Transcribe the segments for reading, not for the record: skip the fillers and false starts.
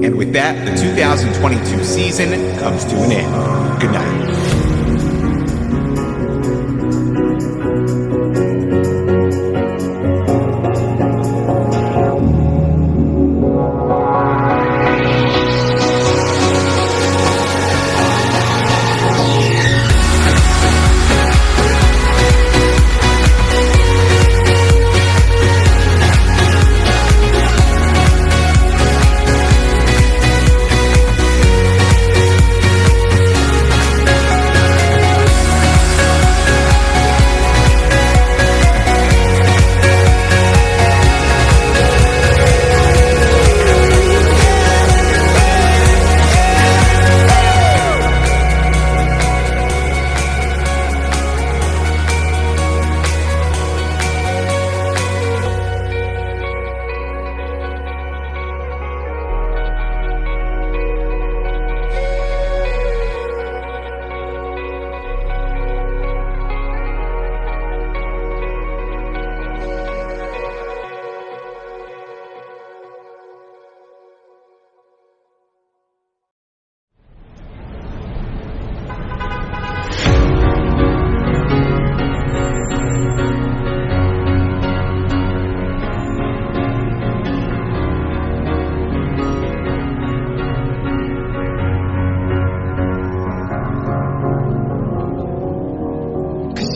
And with that, the 2022 season comes to an end. Good night.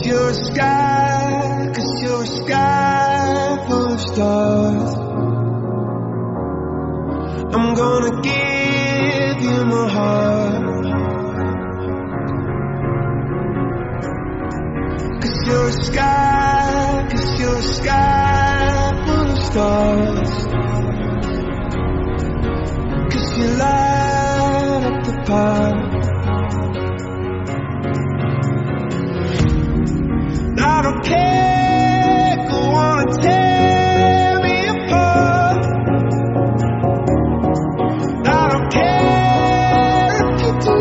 You're a sky full of stars. I'm gonna give you my heart. 'Cause you're a sky full of stars. 'Cause you light up the path. I don't care, go on and tear me apart. I don't care if you do.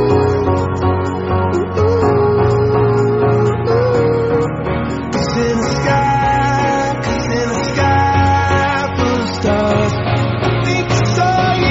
Cause in the sky full of stars, I think I saw you.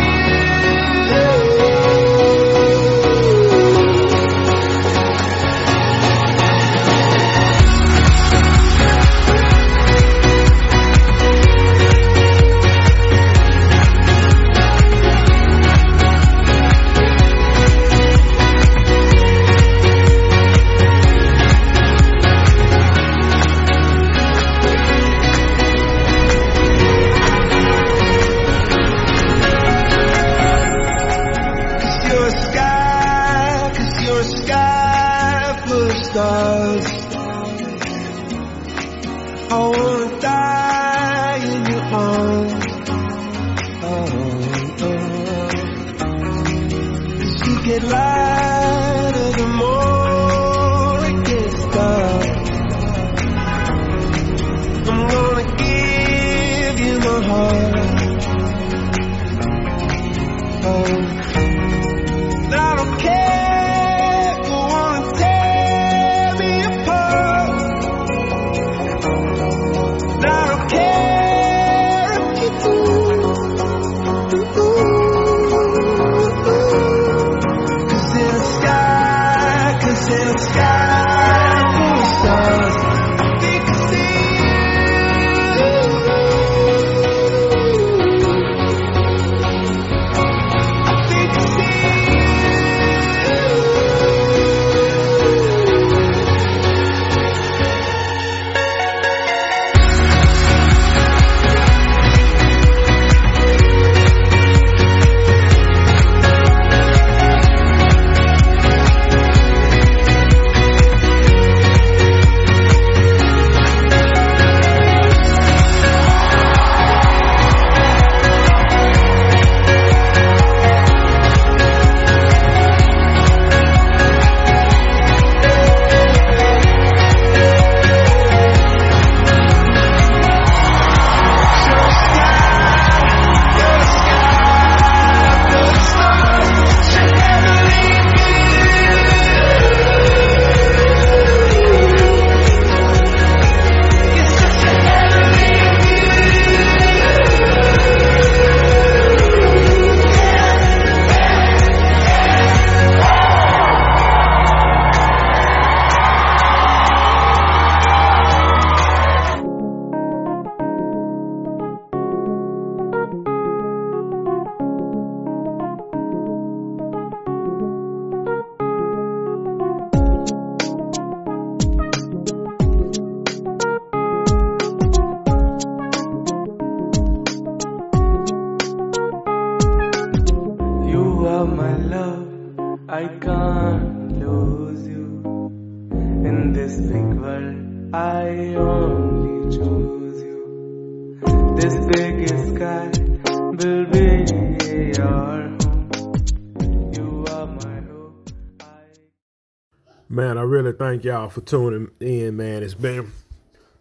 Stars. I wanna die in your arms. As you get lighter, the more it gets dark. I'm gonna give you my heart. I don't care. I think I see are my love, I can't lose you. In this big world, I only choose you. This big sky will be your home. You are my hope. Man, I really thank y'all for tuning in, man. It's been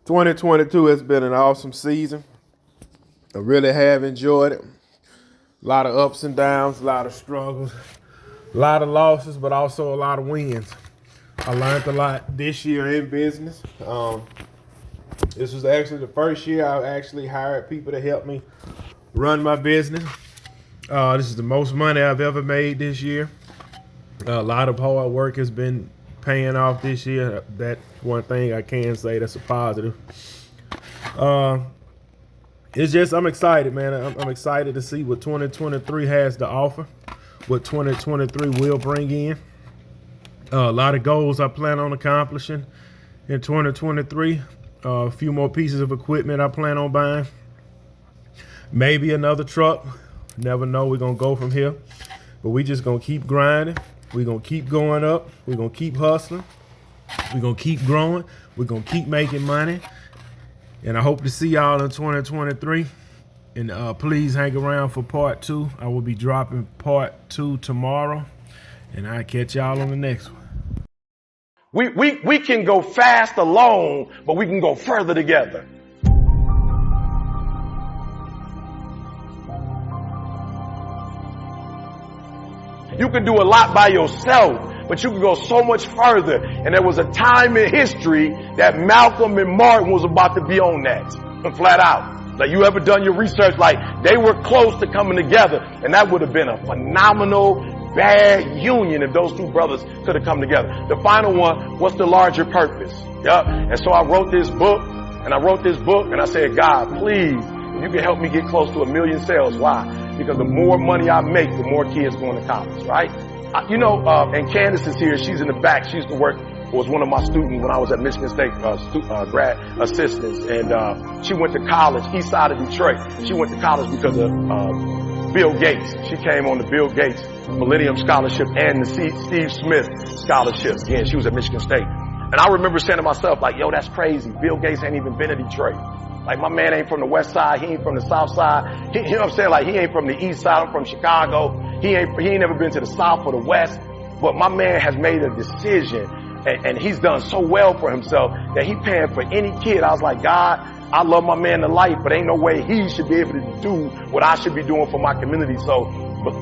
2022 has been an awesome season. I really have enjoyed it. A lot of ups and downs, a lot of struggles, a lot of losses, but also a lot of wins. I learned a lot this year in business. This was actually the first year I actually hired people to help me run my business. This is the most money I've ever made this year. A lot of hard work has been paying off this year. That's one thing I can say that's a positive. It's just, I'm excited, man. I'm excited to see what 2023 has to offer, what 2023 will bring in. A lot of goals I plan on accomplishing in 2023. A few more pieces of equipment I plan on buying. Maybe another truck. Never know. We're going to go from here. But we just going to keep grinding. We're going to keep going up. We're going to keep hustling. We're going to keep growing. We're going to keep making money. And I hope to see y'all in 2023. And please hang around for part 2. I will be dropping part 2 tomorrow. And I'll catch y'all on the next one. We can go fast alone, but we can go further together. You can do a lot by yourself, but you can go so much further. And there was a time in history that Malcolm and Martin was about to be on that, flat out. Like, you ever done your research? Like, they were close to coming together, and that would have been a phenomenal, bad union if those two brothers could have come together. The final one, what's the larger purpose? Yep. And so I wrote this book, and I said, God, please, if you can help me get close to 1 million sales. Why? Because the more money I make, the more kids going to college, right? And Candace is here. She's in the back. She used to work, was one of my students when I was at Michigan State grad assistants. And she went to college, east side of Detroit. She went to college because of Bill Gates. She came on the Bill Gates Millennium Scholarship and the Steve Smith Scholarship. Again, she was at Michigan State. And I remember saying to myself, like, yo, that's crazy. Bill Gates ain't even been to Detroit. Like, my man ain't from the west side. He ain't from the south side. You know what I'm saying? Like, he ain't from the east side. I'm from Chicago. He ain't never been to the south or the west. But my man has made a decision, and he's done so well for himself that he paying for any kid. I was like, God, I love my man to life, but ain't no way he should be able to do what I should be doing for my community. So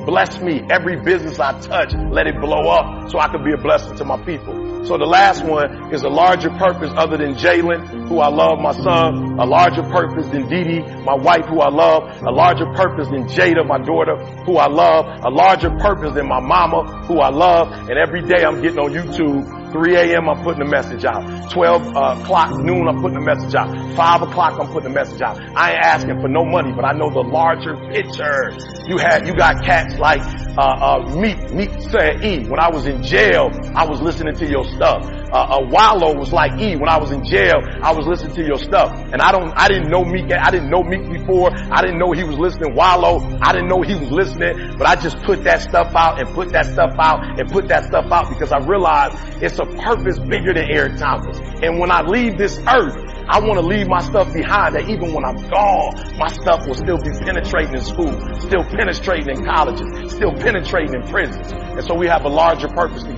bless me. Every business I touch, let it blow up so I can be a blessing to my people. So the last one is a larger purpose other than Jalen, who I love, my son, a larger purpose than Dee Dee, my wife, who I love, a larger purpose than Jada, my daughter, who I love, a larger purpose than my mama, who I love. And every day I'm getting on YouTube. 3 a.m. I'm putting a message out. 12 o'clock noon I'm putting a message out. 5 o'clock I'm putting a message out. I ain't asking for no money, but I know the larger picture. You got cats like Meek said E. When I was in jail, I was listening to your stuff. Wallow was like E. When I was in jail, I was listening to your stuff. And I didn't know Meek. I didn't know Meek before. I didn't know he was listening. Wallow, I didn't know he was listening. But I just put that stuff out and put that stuff out and put that stuff out because I realized it's a purpose bigger than Eric Thomas. And when I leave this earth, I want to leave my stuff behind, that even when I'm gone, my stuff will still be penetrating in school, still penetrating in colleges, still penetrating in prisons. And so we have a larger purpose to get.